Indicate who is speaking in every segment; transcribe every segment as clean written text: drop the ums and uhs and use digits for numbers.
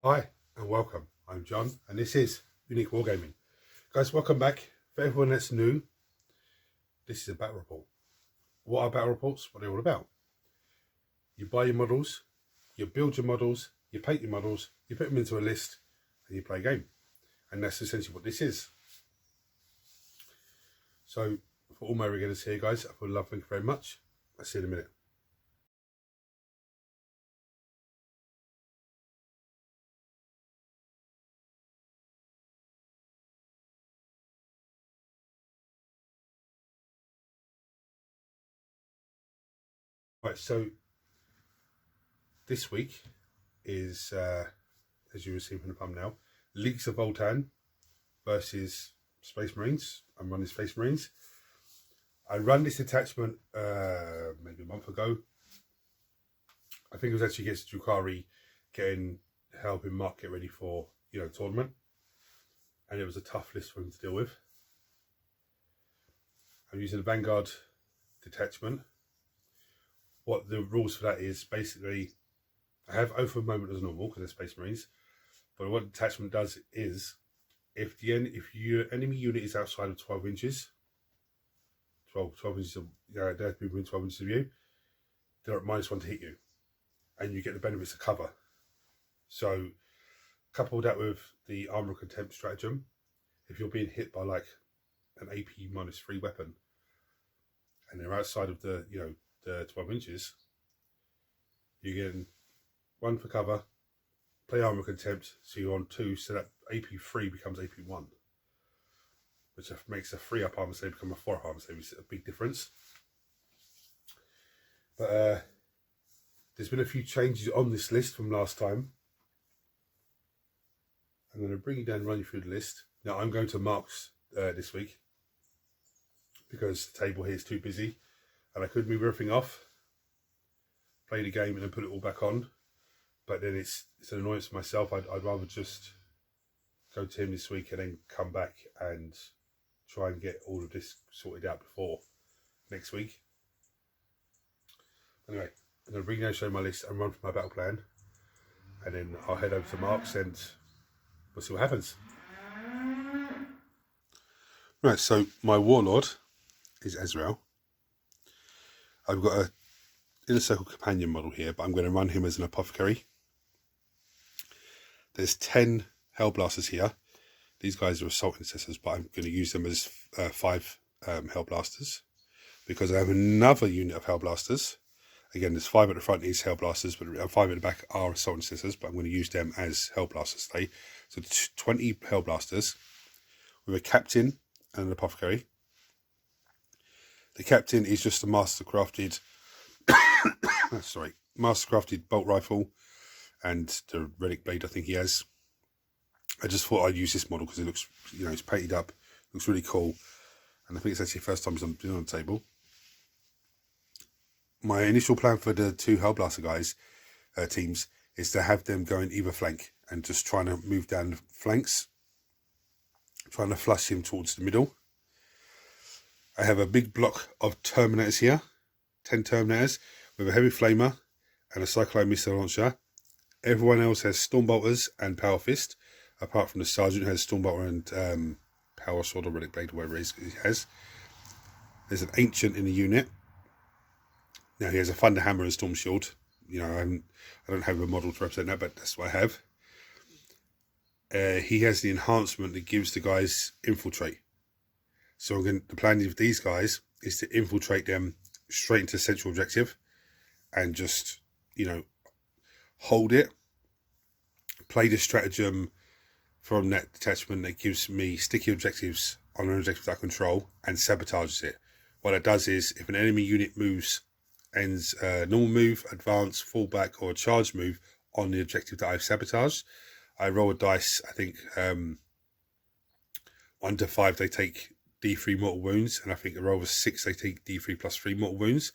Speaker 1: Hi and welcome. I'm John and this is Unique Wargaming. Guys, welcome back. For everyone that's new, this is a battle report. What are battle reports? What are they all about? You buy your models, you build your models, you paint your models, you put them into a list and you play a game. And that's essentially what this is. So for all my regulars here, guys, I would love, thank you very much. I'll see you in a minute. Right, so this week is, as you will see from the thumbnail, Leagues of Votann versus Space Marines. I'm running Space Marines. I ran this attachment maybe a month ago. I think it was actually against Drukari, helping Mark get ready for tournament, and it was a tough list for him to deal with. I'm using a Vanguard detachment. What the rules for that is, basically, I have Oath of Moment as normal because they're Space Marines, but what the detachment does is, if your enemy unit is outside of 12 inches, 12 inches of, they have to be within 12 inches of you, they're at -1 to hit you, and you get the benefits of cover. So couple that with the Armor of Contempt stratagem, if you're being hit by like an AP -3 weapon and they're outside of the the 12 inches, you get 1 for cover, play Armor of Contempt, so you're on 2, so that AP3 becomes AP1, which makes a 3-up armor save become a 4-up armor save. It's a big difference. But there's been a few changes on this list from last time. I'm going to bring you down and run you through the list. Now, I'm going to Marks this week because the table here is too busy and I could move everything off, play the game and then put it all back on. But then it's an annoyance for myself. I'd rather just go to him this week and then come back and try and get all of this sorted out before next week. Anyway, I'm going to bring you down, show my list and run through my battle plan. And then I'll head over to Marks and we'll see what happens. Right, so my Warlord is Ezreal. I've got a Inner Circle Companion model here, but I'm going to run him as an Apothecary. There's 10 Hellblasters here. These guys are Assault Intercessors, but I'm going to use them as 5 Hellblasters because I have another unit of Hellblasters. Again, there's 5 at the front, these Hellblasters, but 5 at the back are Assault Intercessors, but I'm going to use them as Hellblasters today. So 20 Hellblasters with a Captain and an Apothecary. The Captain is just a mastercrafted mastercrafted bolt rifle and the relic blade I think he has. I just thought I'd use this model because it looks, it's painted up, looks really cool, and I think it's actually the first time I'm doing on the table. My initial plan for the 2 Hellblaster guys teams is to have them going either flank and just trying to move down the flanks, trying to flush him towards the middle. I have a big block of Terminators here, 10 Terminators with a Heavy Flamer and a Cyclone Missile Launcher. Everyone else has Stormbolters and Power Fist, apart from the Sergeant who has Stormbolter and Power Sword or Relic Blade, whatever it is he has. There's an Ancient in the unit. Now he has a Thunder Hammer and Storm Shield. I don't have a model to represent that, but that's what I have. He has the enhancement that gives the guys Infiltrate. So the plan with these guys is to infiltrate them straight into central objective and just, hold it. Play the stratagem from that detachment that gives me sticky objectives on an objective that I control and sabotages it. What it does is, if an enemy unit ends normal move, advance, fallback or a charge move on the objective that I've sabotaged, I roll a dice. I think 1 to 5 they take D3 mortal wounds, and I think a roll of 6 they take D3 plus 3 mortal wounds.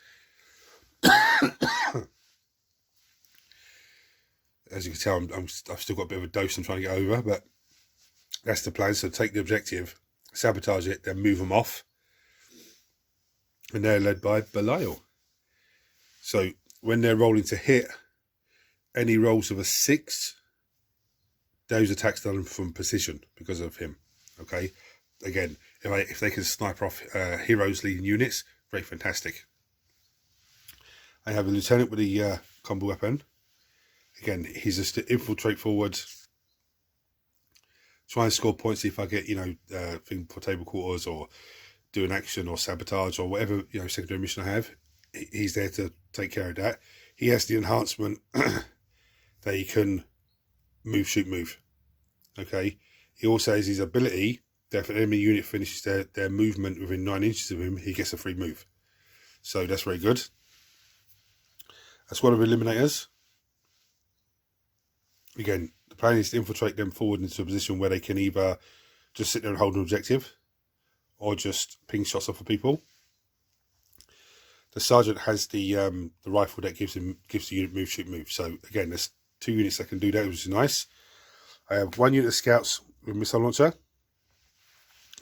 Speaker 1: As you can tell, I've still got a bit of a dose I'm trying to get over, but that's the plan. So take the objective, sabotage it, then move them off. And they're led by Belial. So when they're rolling to hit, any rolls of a 6 those attacks done from precision because of him. Okay, again, if they can snipe off heroes leading units, very fantastic. I have a lieutenant with a combo weapon. Again, he's just to infiltrate forward, try and score points if I get, thing for table quarters or do an action or sabotage or whatever, secondary mission I have. He's there to take care of that. He has the enhancement that he can move, shoot, move. Okay. He also has his ability that if an enemy unit finishes their movement within 9 inches of him, he gets a free move. So that's very good. A squad of eliminators. Again, the plan is to infiltrate them forward into a position where they can either just sit there and hold an objective or just ping shots off of people. The sergeant has the rifle that gives the unit move, shoot, move. So again, there's 2 units that can do that, which is nice. I have 1 unit of scouts with missile launcher.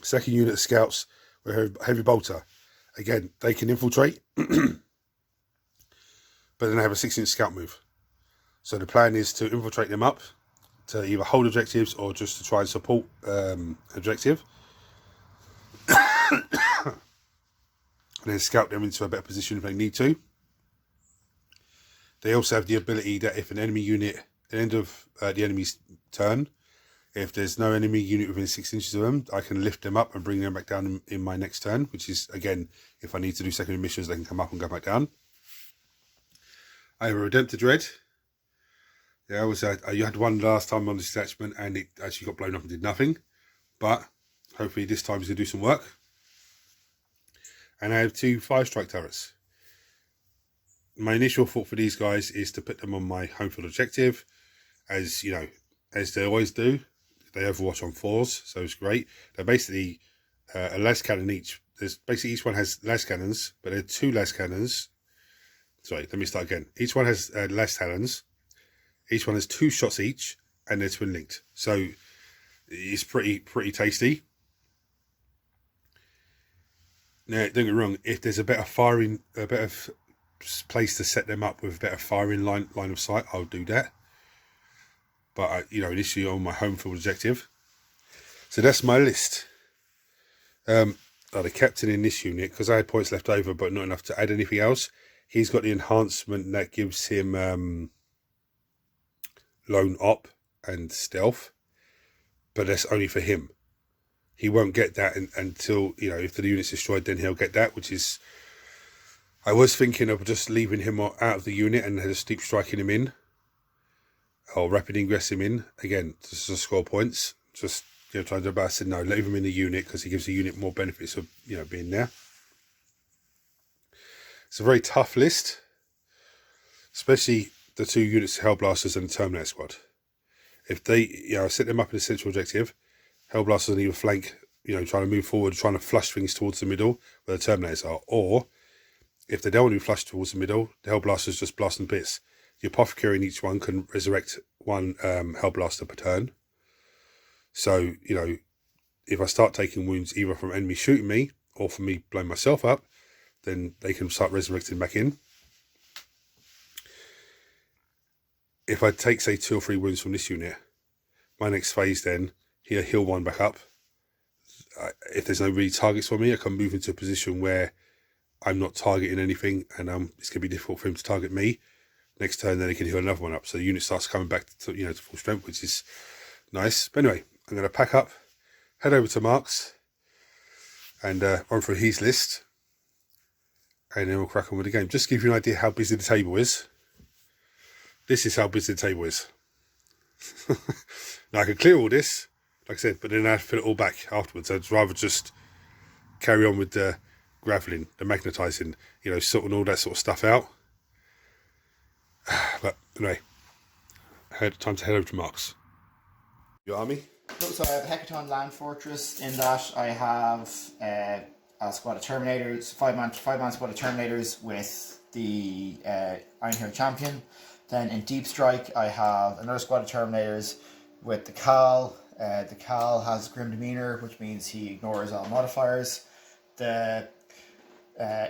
Speaker 1: Second unit of scouts with heavy bolter. Again, they can infiltrate, but then they have a 6-inch scout move. So the plan is to infiltrate them up to either hold objectives or just to try and support objective. And then scout them into a better position if they need to. They also have the ability that if an enemy unit, at the end of the enemy's turn, if there's no enemy unit within 6 inches of them, I can lift them up and bring them back down in my next turn, which is, again, if I need to do secondary missions, they can come up and go back down. I have a Redemptor Dread. Yeah, you had one last time on this detachment and it actually got blown up and did nothing. But hopefully this time he's going to do some work. And I have 2 5-strike turrets. My initial thought for these guys is to put them on my home field objective. As they always do. They overwatch on 4s, so it's great. They're basically a las cannon each. There's basically each one has las cannons, but there are 2 las cannons. Sorry, let me start again. Each one has las cannons. Each one has 2 shots each, and they're twin linked. So it's pretty tasty. Now, don't get me wrong. If there's a better place to set them up with a better firing line of sight, I'll do that. But initially on my home field objective. So that's my list. The captain in this unit, because I had points left over, but not enough to add anything else. He's got the enhancement that gives him lone op and stealth, but that's only for him. He won't get that until, if the unit's destroyed, then he'll get that, which is... I was thinking of just leaving him out of the unit and just deep striking him in, or rapid ingress him in, again, just to score points. Just, trying to do about. I said, no, leave him in the unit, because he gives the unit more benefits of, being there. It's a very tough list, especially the 2 units of Hellblasters and the Terminator squad. If they, I set them up in a central objective, Hellblasters on either flank, trying to move forward, trying to flush things towards the middle where the Terminators are. Or, if they don't want to be flushed towards the middle, the Hellblasters just blast them bits. The Apothecary in each one can resurrect 1 Hellblaster per turn. So, if I start taking wounds either from enemies shooting me or from me blowing myself up, then they can start resurrecting back in. If I take, say, 2 or 3 wounds from this unit, my next phase then, he'll heal 1 back up. If there's no really targets for me, I can move into a position where I'm not targeting anything and it's going to be difficult for him to target me. Next turn, then he can heal another 1 up. So the unit starts coming back to, to full strength, which is nice. But anyway, I'm going to pack up, head over to Marks, and run through his list. And then we'll crack on with the game. Just to give you an idea how busy the table is. This is how busy the table is. Now I can clear all this, like I said, but then I have to fill it all back afterwards. I'd rather just carry on with the graveling, the magnetising, sorting all that sort of stuff out. But anyway, time to head over to Marks. Your army?
Speaker 2: So I have a Hecaton Land Fortress. In that I have a squad of Terminators, 5-man squad of Terminators with the Iron Hero Champion. Then in Deep Strike I have another squad of Terminators with the Khal. The Khal has Grim Demeanor, which means he ignores all modifiers. The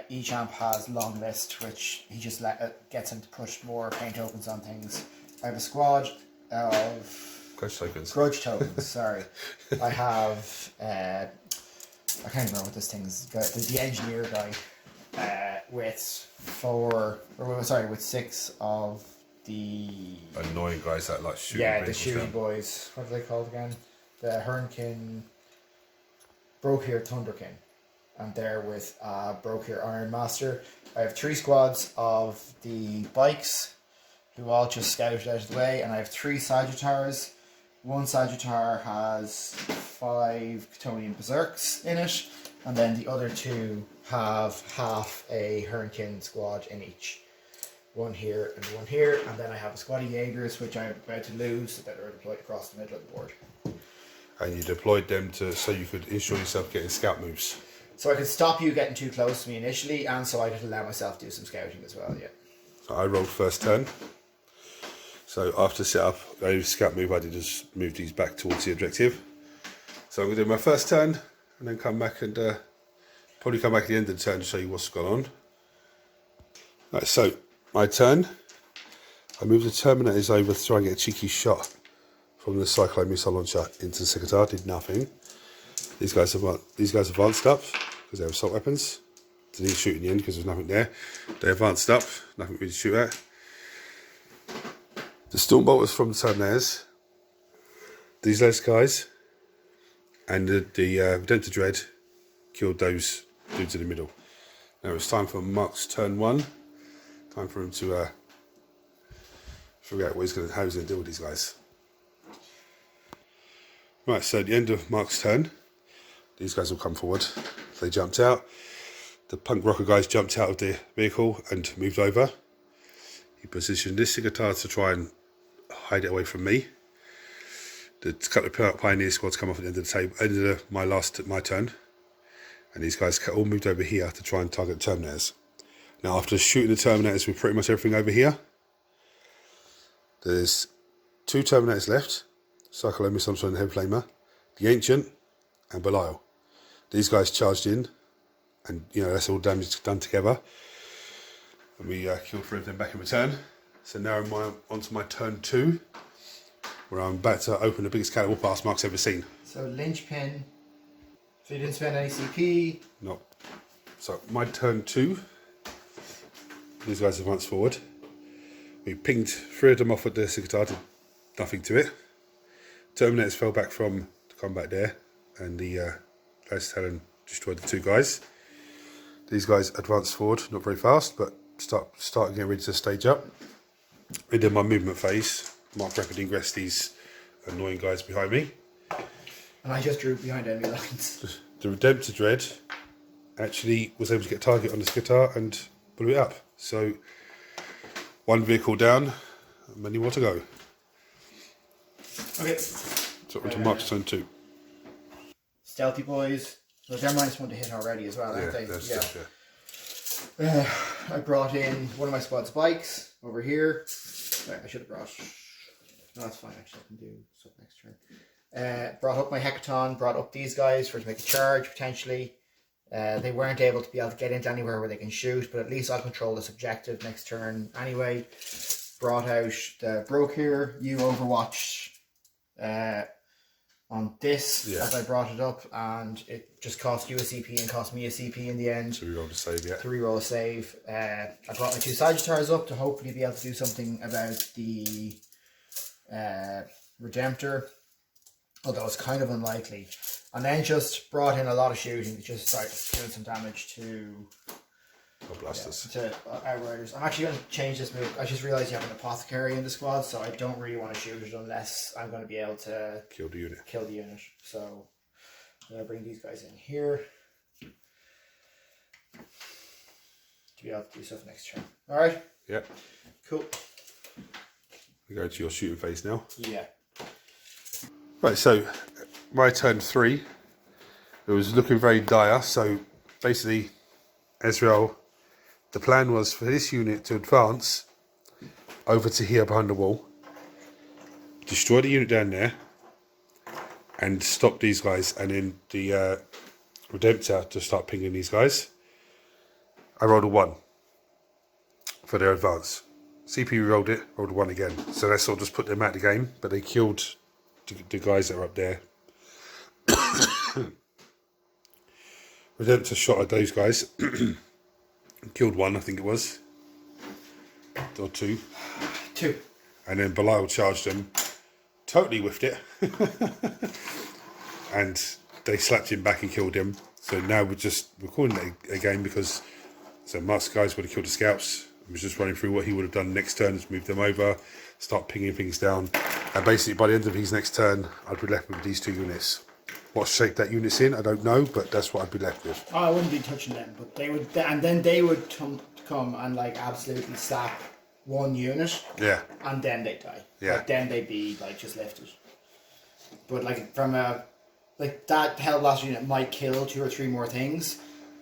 Speaker 2: E-Champ has Long List, which he just gets him to push more paint opens on things. I have a squad of
Speaker 1: Grudge tokens.
Speaker 2: Grudge tokens, sorry. I have, I can't even remember what this thing's got. The engineer guy with 6 of the...
Speaker 1: Annoying guys that like shooting.
Speaker 2: Yeah, the shooting boys. What are they called again? The Hernkin Brokir Thunderkin. And they're with Brokir Iron Master. I have 3 squads of the bikes, who all just scouted out of the way, and I have 3 Sagittars. One Sagittar has 5 Chthonian Berserks in it, and then the other 2 have half a Hernkin squad in each. One here and one here, and then I have a squad of Jaegers, which I'm about to lose, that are deployed across the middle of the board.
Speaker 1: And you deployed them so you could ensure yourself getting scout moves.
Speaker 2: So I could stop you getting too close to me initially, and so I could allow myself to do some scouting as well, yeah.
Speaker 1: So I rolled first turn. So after set up, a scout move, I did just move these back towards the objective. So I'm going to do my first turn, and then come back and probably come back at the end of the turn to show you what's gone on. Right, so my turn. I moved the Terminators over to try and get a cheeky shot from the Cyclone missile launcher into the Secretary. Did nothing. These guys advanced up because they have assault weapons. Didn't shoot in the end because there's nothing there. They advanced up, nothing really to shoot at. The Stormbolters from the Terminators, these last guys, and the Redemptor Dread killed those dudes in the middle. Now it's time for Mark's turn 1. Time for him to figure out how he's going to deal with these guys. Right, so at the end of Mark's turn, these guys will come forward. They jumped out. The punk rocker guys jumped out of the vehicle and moved over. He positioned this Sigurtar to try and hide it away from me. The couple of pioneer squads come off at the end of the table, end of my turn, and these guys all moved over here to try and target the Terminators. Now, after shooting the Terminators with pretty much everything over here, there's 2 Terminators left: Cyclone Missile and Head Flamer, the Ancient, and Belial. These guys charged in, and that's all damage done together. And we killed 3 of them back in return. So now I'm onto my turn 2, where I'm about to open the biggest cannibal pass Mark's ever seen.
Speaker 2: So linchpin. So you didn't spend any CP?
Speaker 1: No. So my turn 2. These guys advanced forward. We pinged 3 of them off at the Secretary, did nothing to it. Terminators fell back from the combat there, and the Last Talon destroyed the 2 guys. These guys advanced forward, not very fast, but start getting ready to stage up. And in my movement phase, Mark rapidly ingressed these annoying guys behind me.
Speaker 2: And I just drew behind enemy lines.
Speaker 1: The Redemptor Dread actually was able to get a target on the Secretary and blew it up. So 1 vehicle down, many more to go.
Speaker 2: Okay.
Speaker 1: So on to Mark's turn 2.
Speaker 2: Stealthy boys. So they're -1 to hit already as well, aren't they?
Speaker 1: Yeah.
Speaker 2: I brought in one of my squad's bikes over here. Right, I should have brought... No, that's fine, actually. I can do stuff next turn. Brought up my Hecaton, brought up these guys for to make a charge, potentially. They weren't able to get into anywhere where they can shoot, but at least I'll control this objective next turn anyway. Brought out the Brokir. You overwatched on this as I brought it up, and it just cost you a CP and cost me a CP in the end.
Speaker 1: To reroll a save, yeah.
Speaker 2: To reroll a save. I brought my 2 Sagittars up to hopefully be able to do something about the Redemptor, although it's kind of unlikely. And then just brought in a lot of shooting to just start doing some damage to Outriders. I'm actually going to change this move. I just realised you have an Apothecary in the squad, so I don't really want to shoot it unless I'm going to be able to
Speaker 1: kill the unit.
Speaker 2: So I'm going to bring these guys in here to be able to do stuff next turn. Alright?
Speaker 1: Yep.
Speaker 2: Cool.
Speaker 1: We go to your shooting phase now.
Speaker 2: Yeah.
Speaker 1: Right, so my turn 3. It was looking very dire, so basically Ezreal, the plan was for this unit to advance over to here behind the wall, destroy the unit down there, and stop these guys, and then the Redemptor to start pinging these guys. I rolled a 1 for their advance. CP rolled a 1 again. So that sort of just put them out of the game, but they killed the guys that are up there. Redemptor shot at those guys. Killed one, I think it was. Or two.
Speaker 2: Two.
Speaker 1: And then Belial charged them. Totally whiffed it. And they slapped him back and killed him. So now we're calling it a game because Mark's guys would have killed the scouts. He was just running through what he would have done next turn, is move them over, start pinging things down. And basically by the end of his next turn, I'd be left with these two units. What shape that unit's in, I don't know, but that's what I'd be left with.
Speaker 2: Oh, I wouldn't be touching them, but they would, and then they would come and like absolutely slap one unit.
Speaker 1: Yeah.
Speaker 2: And then they die.
Speaker 1: Yeah.
Speaker 2: Like, then they'd be like just lifted. But like from a like that Hellblaster unit might kill 2 or 3 more things,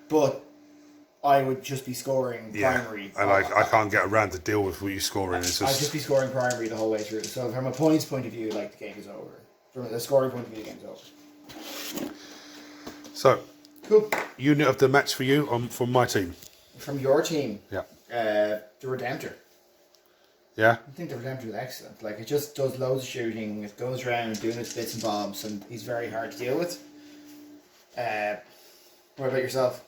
Speaker 2: but I would just be scoring primary.
Speaker 1: And I can't get around to deal with what you're scoring. It's just...
Speaker 2: I'd just be scoring primary the whole way through. So from a points point of view, like the game is over. From a scoring point of view, the game's over.
Speaker 1: So,
Speaker 2: cool.
Speaker 1: Unit of the match for you from my team.
Speaker 2: From your team,
Speaker 1: Yeah.
Speaker 2: The Redemptor.
Speaker 1: Yeah.
Speaker 2: I think the Redemptor is excellent. Like, it just does loads of shooting. It goes around doing its bits and bobs, and he's very hard to deal with. What about yourself?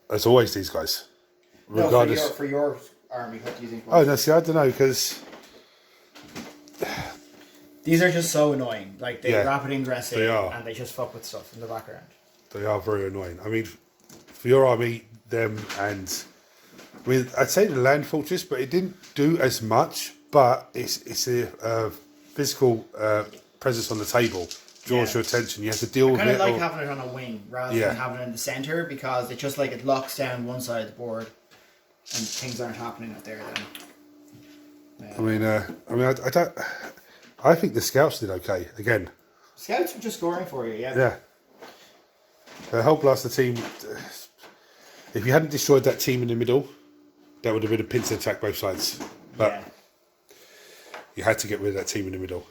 Speaker 1: As always, these guys.
Speaker 2: Regardless. No, for your army, what do you think?
Speaker 1: Oh, no, see, I don't know, because...
Speaker 2: These are just so annoying. Like, they rapid ingress in,
Speaker 1: they are.
Speaker 2: and they just fuck with stuff in the background.
Speaker 1: They are very annoying. I mean, for your army, them and... I mean, I'd say the Land Fortress, but it didn't do as much, but it's a physical presence on the table. Draws your attention. You have to deal with it.
Speaker 2: I kind of like having it on a wing rather than having it in the centre, because it just like it locks down one side of the board and things aren't happening up there then.
Speaker 1: I don't... I think the Scouts did okay, again.
Speaker 2: Scouts were just scoring for you, yeah.
Speaker 1: Yeah. The Hellblaster team, if you hadn't destroyed that team in the middle, that would have been a pincer attack both sides. But you had to get rid of that team in the middle.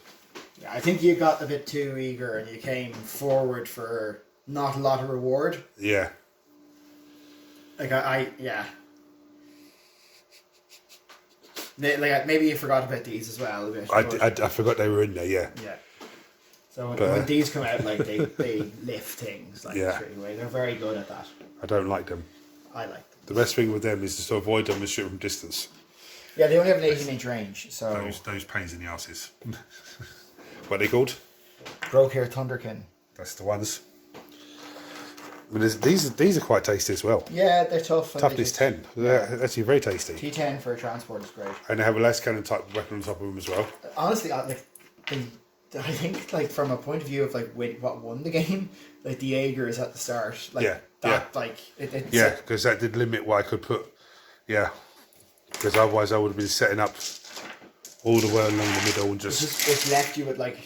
Speaker 2: Yeah, I think you got a bit too eager and you came forward for not a lot of reward.
Speaker 1: Yeah.
Speaker 2: Like, maybe you forgot about these as well a bit.
Speaker 1: I forgot they were in there, yeah.
Speaker 2: Yeah. So when these come out, like they lift things like straight away. They're very good at that.
Speaker 1: I don't like them.
Speaker 2: I like them.
Speaker 1: The best thing with them is just to avoid them and shoot from distance.
Speaker 2: Yeah, they only have an 18-inch range, so...
Speaker 1: Those pains in the arses. What are they called?
Speaker 2: Brokir Thunderkin.
Speaker 1: That's the ones. I mean, these are quite tasty as well.
Speaker 2: Yeah, they're tough.
Speaker 1: Toughness 10. They're actually very tasty.
Speaker 2: T10 for a transport is great.
Speaker 1: And they have a less cannon type weapon on top of them as well.
Speaker 2: Honestly, I think like from a point of view of like what won the game, like the Jaeger is at the start. Like
Speaker 1: because that did limit what I could put. Yeah, because otherwise I would have been setting up all the way along the middle and just.
Speaker 2: It left you with like,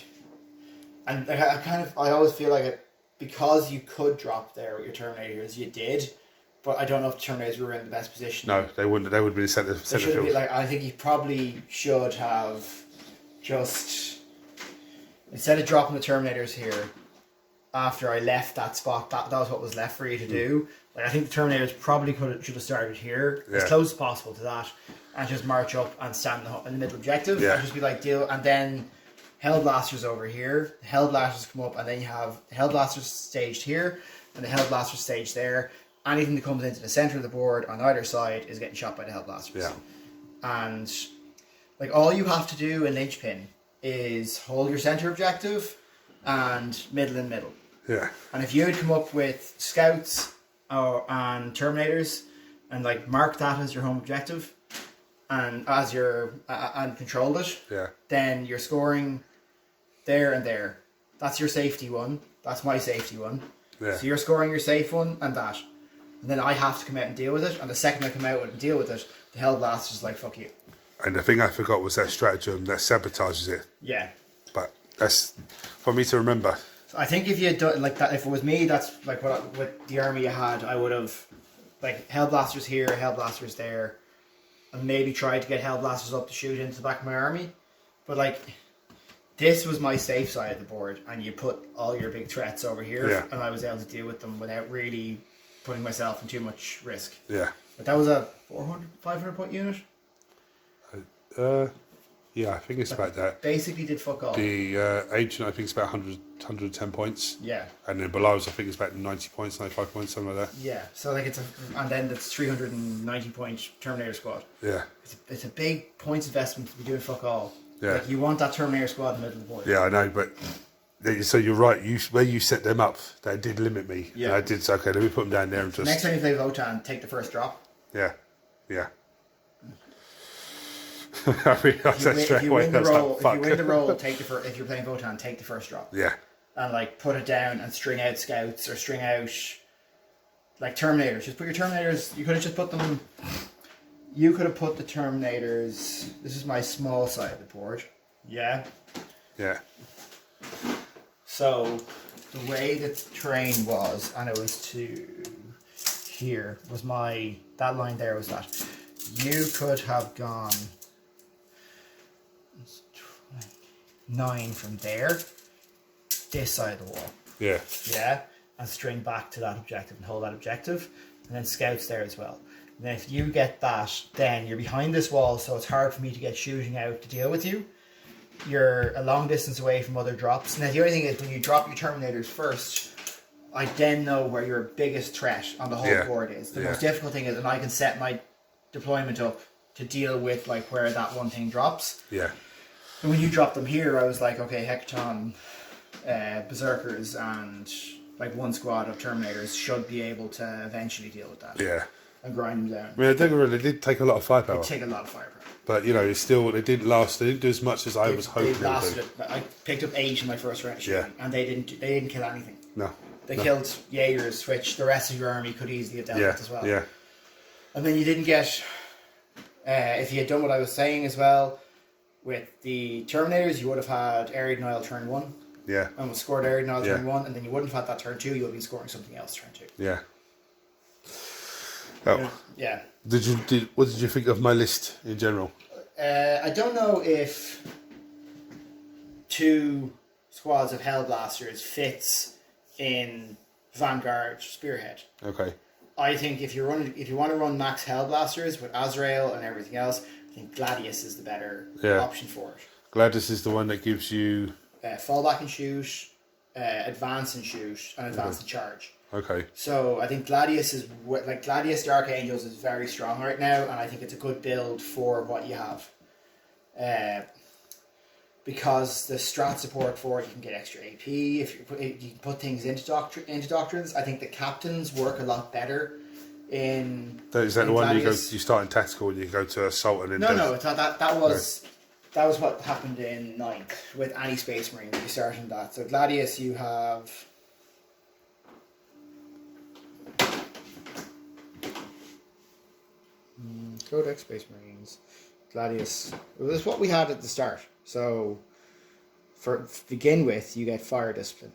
Speaker 2: and I always feel like it because you could drop there with your Terminators, you did. But I don't know if the Terminators were in the best position.
Speaker 1: No, they wouldn't. They would be center field.
Speaker 2: I think you probably should have just instead of dropping the Terminators here. After I left that spot, that was what was left for you to do. Like, I think the Terminators probably should have started here as close as possible to that, and just march up and stand in the middle objective, and just be like deal. And then Hellblasters over here. The Hellblasters come up, and then you have the Hellblasters staged here and the Hellblasters staged there. Anything that comes into the center of the board on either side is getting shot by the Hellblasters.
Speaker 1: Yeah.
Speaker 2: And like all you have to do in Linchpin is hold your center objective and middle.
Speaker 1: Yeah.
Speaker 2: And if you had come up with Scouts and Terminators and like mark that as your home objective and as your and controlled it, then you're scoring there and there. That's your safety one. That's my safety one.
Speaker 1: Yeah.
Speaker 2: So you're scoring your safe one and that. And then I have to come out and deal with it. And the second I come out and deal with it, the Hellblaster's is like, fuck you.
Speaker 1: And the thing I forgot was that stratagem that sabotages it.
Speaker 2: Yeah.
Speaker 1: But that's for me to remember.
Speaker 2: I think if you had done like that, if it was me, that's like with the army you had, I would have like Hellblasters here, Hellblasters there, and maybe tried to get Hellblasters up to shoot into the back of my army. But like, this was my safe side of the board, and you put all your big threats over here, and I was able to deal with them without really putting myself in too much risk. Yeah. But that was a 400, 500 point unit?
Speaker 1: Yeah, I think it's about that.
Speaker 2: Basically did fuck all.
Speaker 1: The ancient, I think it's about 110 points.
Speaker 2: Yeah.
Speaker 1: And then below us, I think it's about 90 points, 95 points, something like that.
Speaker 2: Yeah. So like and then it's 390 point Terminator squad.
Speaker 1: Yeah.
Speaker 2: It's a big points investment to be doing fuck all.
Speaker 1: Yeah.
Speaker 2: Like you want that Terminator squad in the middle of the board.
Speaker 1: Yeah, I know, but so you're right. Where you set them up, they did limit me.
Speaker 2: Yeah.
Speaker 1: And I did say, okay, let me put them down there and just.
Speaker 2: Next time you play Votann, take the first drop.
Speaker 1: Yeah. Yeah. I realised that straight away.
Speaker 2: If you win the roll, take if you're playing Votann, take the first drop.
Speaker 1: Yeah.
Speaker 2: And like put it down and string out scouts or string out like Terminators. Just put your Terminators. You could have just put them. You could have put the Terminators. This is my small side of the board. Yeah.
Speaker 1: Yeah.
Speaker 2: So the way that the terrain was, and it was to here was that line there was that. You could have gone 9 from there, this side of the wall.
Speaker 1: Yeah.
Speaker 2: Yeah, and string back to that objective and hold that objective, and then scouts there as well. And then if you get that, then you're behind this wall, so it's hard for me to get shooting out to deal with you. You're a long distance away from other drops. Now the other thing is when you drop your Terminators first, I then know where your biggest threat on the whole board is. The most difficult thing is, and I can set my deployment up to deal with like where that one thing drops.
Speaker 1: Yeah.
Speaker 2: And when you drop them here, I was like, okay, Hecaton, Berserkers, and like one squad of Terminators should be able to eventually deal with that.
Speaker 1: Yeah.
Speaker 2: And grind them down.
Speaker 1: I mean, don't get me wrong, they did take a lot of firepower.
Speaker 2: They take a lot of firepower.
Speaker 1: But, you know, it's still, they didn't last. They didn't do as much as I was hoping
Speaker 2: They
Speaker 1: they would
Speaker 2: lasted
Speaker 1: do.
Speaker 2: it. I picked up 8 in my first round shooting, and they didn't kill anything.
Speaker 1: No.
Speaker 2: They killed Jaegers, which the rest of your army could easily have dealt with as well.
Speaker 1: Yeah.
Speaker 2: And then you didn't get, if you had done what I was saying as well, with the Terminators, you would have had area denial turn 1.
Speaker 1: Yeah.
Speaker 2: And scored area denial turn 1, and then you wouldn't have had that turn 2, you would have been scoring something else turn 2.
Speaker 1: Yeah. Oh.
Speaker 2: Yeah.
Speaker 1: What did you think of my list in general?
Speaker 2: I don't know if 2 squads of Hellblasters fits in Vanguard Spearhead.
Speaker 1: Okay.
Speaker 2: I think if you want to run max Hellblasters with Azrael and everything else, I think Gladius is the better option for it.
Speaker 1: Gladius is the one that gives you
Speaker 2: fall back and shoot, advance and shoot, and advance and charge.
Speaker 1: Okay.
Speaker 2: So I think Gladius is Gladius Dark Angels is very strong right now, and I think it's a good build for what you have. Because the strat support for it, you can get extra AP. If you can put things into doctrines, I think the captains work a lot better in.
Speaker 1: Is that the one
Speaker 2: Gladius.
Speaker 1: you start in tactical and you go to assault and then?
Speaker 2: No, it's not that. That was what happened in 9th with any Space Marine. You start in that. So Gladius, you have. Codex Space Marines, Gladius. Well, this is what we had at the start. So, to begin with, you get Fire Discipline,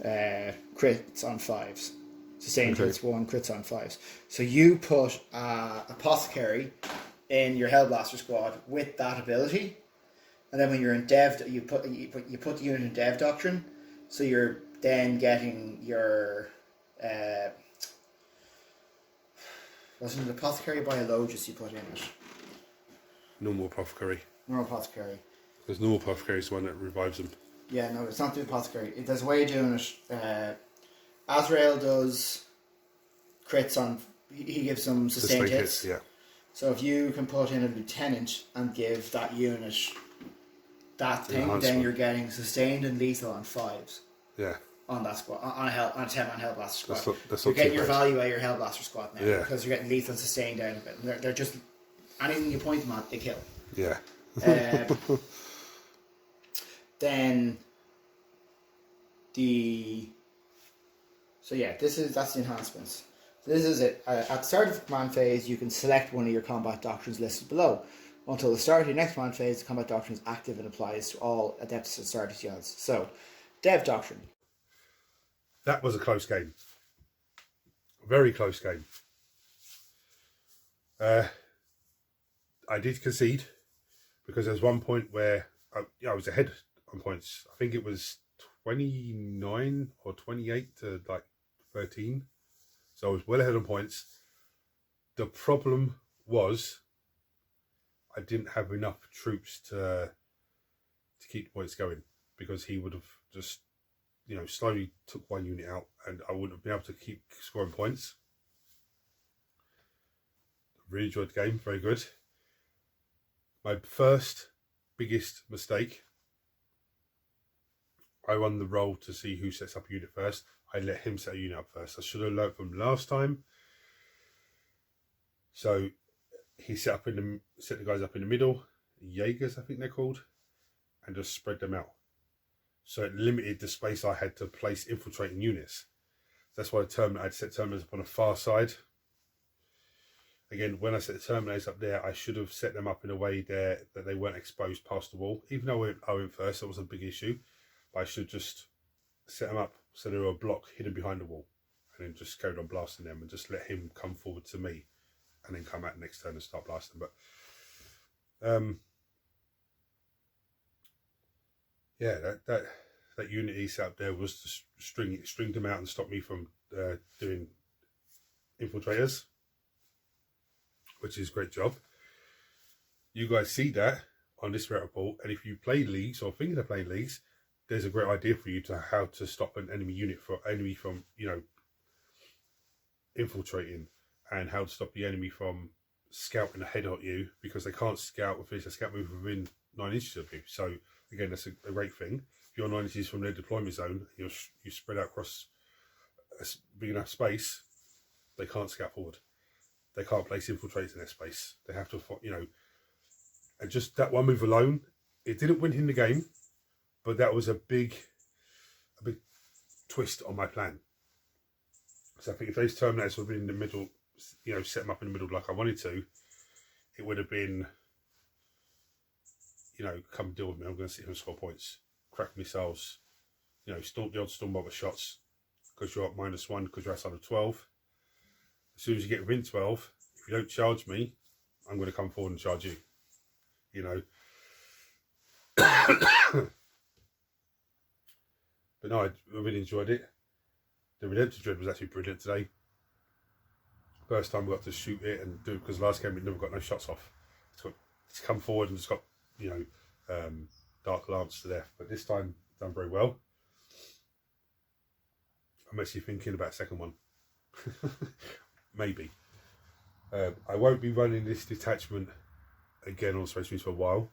Speaker 2: crits on 5s, sustained crits 1, crits on 5s. So you put Apothecary in your Hellblaster squad with that ability, and then when you're in Dev, you put the unit in Dev Doctrine. So you're then getting your. Wasn't it Apothecary Biologus you put in it?
Speaker 1: Normal Apothecary.
Speaker 2: Normal Apothecary.
Speaker 1: Because normal Apothecary is the one that revives them.
Speaker 2: Yeah, no, it's not the Apothecary. There's a way of doing it. Azrael does crits on. He gives them sustained hits.
Speaker 1: Yeah.
Speaker 2: So if you can put in a lieutenant and give that unit that thing, then you're getting sustained and lethal on 5s.
Speaker 1: Yeah.
Speaker 2: On that squad, on a 10-man Hellblaster squad.
Speaker 1: That's
Speaker 2: you're
Speaker 1: not
Speaker 2: getting
Speaker 1: too
Speaker 2: your
Speaker 1: bad.
Speaker 2: value out of your Hellblaster squad now.
Speaker 1: Yeah.
Speaker 2: Because you're getting lethal and sustained out of it. They're just anything you point them at, they kill.
Speaker 1: Yeah.
Speaker 2: Then that's the enhancements. So this is it. At the start of command phase, you can select one of your combat doctrines listed below. Until the start of your next command phase, the combat doctrine is active and applies to all Adeptus Astartes units. So, Dev Doctrine.
Speaker 1: That was a close game. Very close game. I did concede because there was one point where I was ahead on points. I think it was 29 or 28 to like 13. So I was well ahead on points. The problem was I didn't have enough troops to keep the points going, because he would have just, you know, slowly took one unit out and I wouldn't have been able to keep scoring points. Really enjoyed the game, very good. My first biggest mistake, I run the roll to see who sets up a unit first. I let him set a unit up first. I should have learned from last time. So he set the guys up in the middle, Jaegers I think they're called, and just spread them out. So it limited the space I had to place infiltrating units. That's why I'd set terminators up on the far side. Again, when I set the terminators up there, I should have set them up in a way there that they weren't exposed past the wall. Even though I went first, that was a big issue. But I should just set them up so they were a block hidden behind the wall, and then just carried on blasting them and just let him come forward to me, and then come out next turn and start blasting. But yeah, that unit he set up there was to string them out and stop me from doing infiltrators, which is a great job. You guys see that on this route report, and if you play leagues or thinking of playing leagues, there's a great idea for you to how to stop an enemy from, you know, infiltrating, and how to stop the enemy from scouting ahead of you, because they can't scout if it's a scout move within 9 inches of you. So again, that's a great thing. If you're 9 inches from their deployment zone, you spread out across a big enough space, they can't scout forward. They can't place infiltrators in their space. They have to, you know, and just that one move alone, it didn't win him the game, but that was a big twist on my plan. So I think if those terminators would have been in the middle, you know, set them up in the middle like I wanted to, it would have been, you know, come deal with me. I'm going to sit here and score points, crack missiles, you know, the odd storm bomber shots, because you're up -1 because you're outside of 12. As soon as you get within 12, if you don't charge me, I'm going to come forward and charge you. You know. But no, I really enjoyed it. The Redemptive Dread was actually brilliant today. First time we got to shoot it and do it, because last game we never got no shots off. It's come forward and just got, you know, Dark Lance to death. But this time, done very well. I'm actually thinking about a second one. Maybe. I won't be running this detachment again on Space Marines for a while.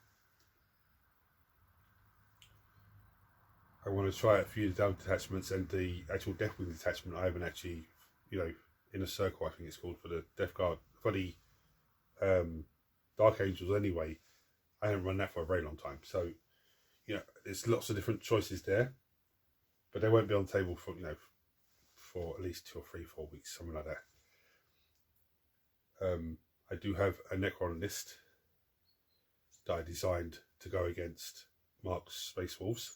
Speaker 1: I want to try a few of the down detachments, and the actual Deathwing detachment I haven't actually, you know, in a circle I think it's called, for the Death Guard, for the Dark Angels anyway. I haven't run that for a very long time. So, you know, there's lots of different choices there, but they won't be on the table for, you know, for at least 2 or 3, 4 weeks, something like that. I do have a Necron list that I designed to go against Mark's Space Wolves,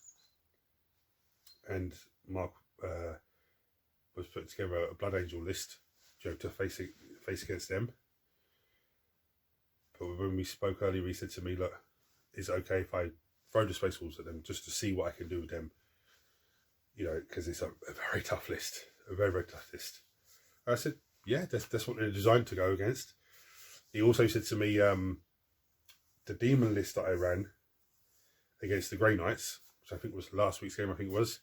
Speaker 1: and Mark was putting together a Blood Angel list, you know, to face against them. But when we spoke earlier, he said to me, look, is it okay if I throw the Space Wolves at them just to see what I can do with them? You know, because it's a very tough list, a very, very tough list. And I said, yeah, that's what they're designed to go against. He also said to me, the Demon list that I ran against the Grey Knights, which I think was last week's game, I think it was,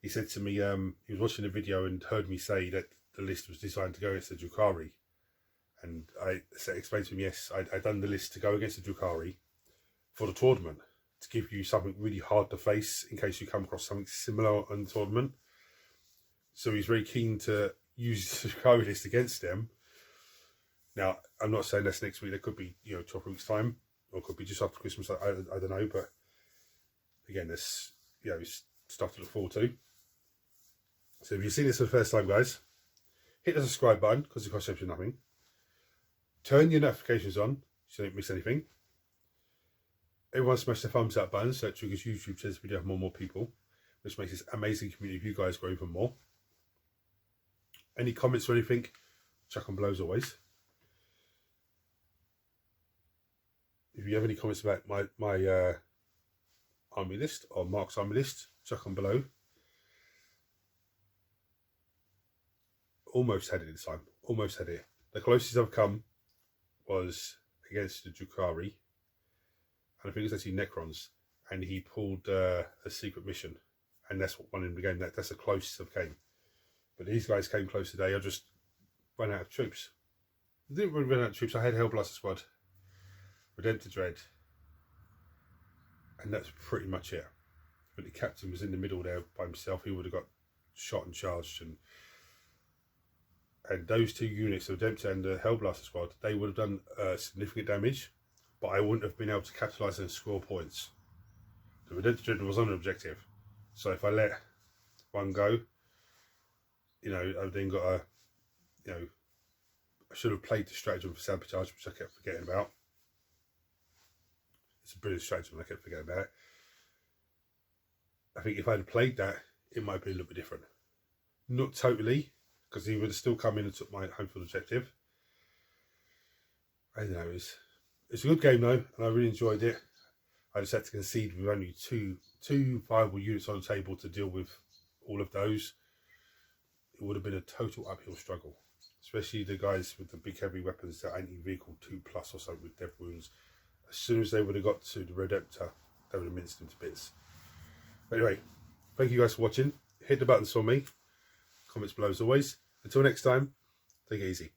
Speaker 1: he said to me, he was watching the video and heard me say that the list was designed to go against the Drukhari. And I explained to him, yes, I'd done the list to go against the Drukhari for the tournament, to give you something really hard to face in case you come across something similar on the tournament. So he's very keen to use the Drukhari list against them. Now, I'm not saying that's next week. There could be, you know, 2 weeks' time, or it could be just after Christmas. I don't know, but again, this, you know, it's stuff to look forward to. So if you've seen this for the first time, guys, hit the subscribe button, because it costs you nothing. Turn your notifications on so you don't miss anything. Everyone smash the thumbs up button so it triggers YouTube says video have more and more people, which makes this amazing community of you guys grow even more. Any comments or anything, chuck them below as always. If you have any comments about my army list or Mark's army list, chuck them below. Almost had it this time. Almost had it. The closest I've come was against the Drukhari, and I think it was actually Necrons, and he pulled a secret mission, and that's what won him the game. That's the closest I've came. But these guys came close today. I just ran out of troops. I didn't really run out of troops. I had Hellblaster Squad, Redemptor Dread, and that's pretty much it. But the captain was in the middle there by himself. He would have got shot and charged, and those two units, the Redemptor and the Hellblaster Squad, they would have done significant damage, but I wouldn't have been able to capitalise and score points. The Redemptor Dread was on an objective, so if I let one go, you know, I've then got a, you know, I should have played the stratagem for sabotage, which I kept forgetting about. It's a brilliant stratagem, I kept forgetting about it. I think if I had played that, it might have been a little bit different. Not totally, because he would have still come in and took my home field objective. I don't know, it's a good game though, and I really enjoyed it. I just had to concede with only two viable units on the table to deal with all of those. It would have been a total uphill struggle, especially the guys with the big heavy weapons, that anti-vehicle 2+ or something with death wounds. As soon as they would have got to the Redemptor, they would have minced them to bits. But anyway, thank you guys for watching. Hit the buttons for me. Comments below as always. Until next time, take it easy.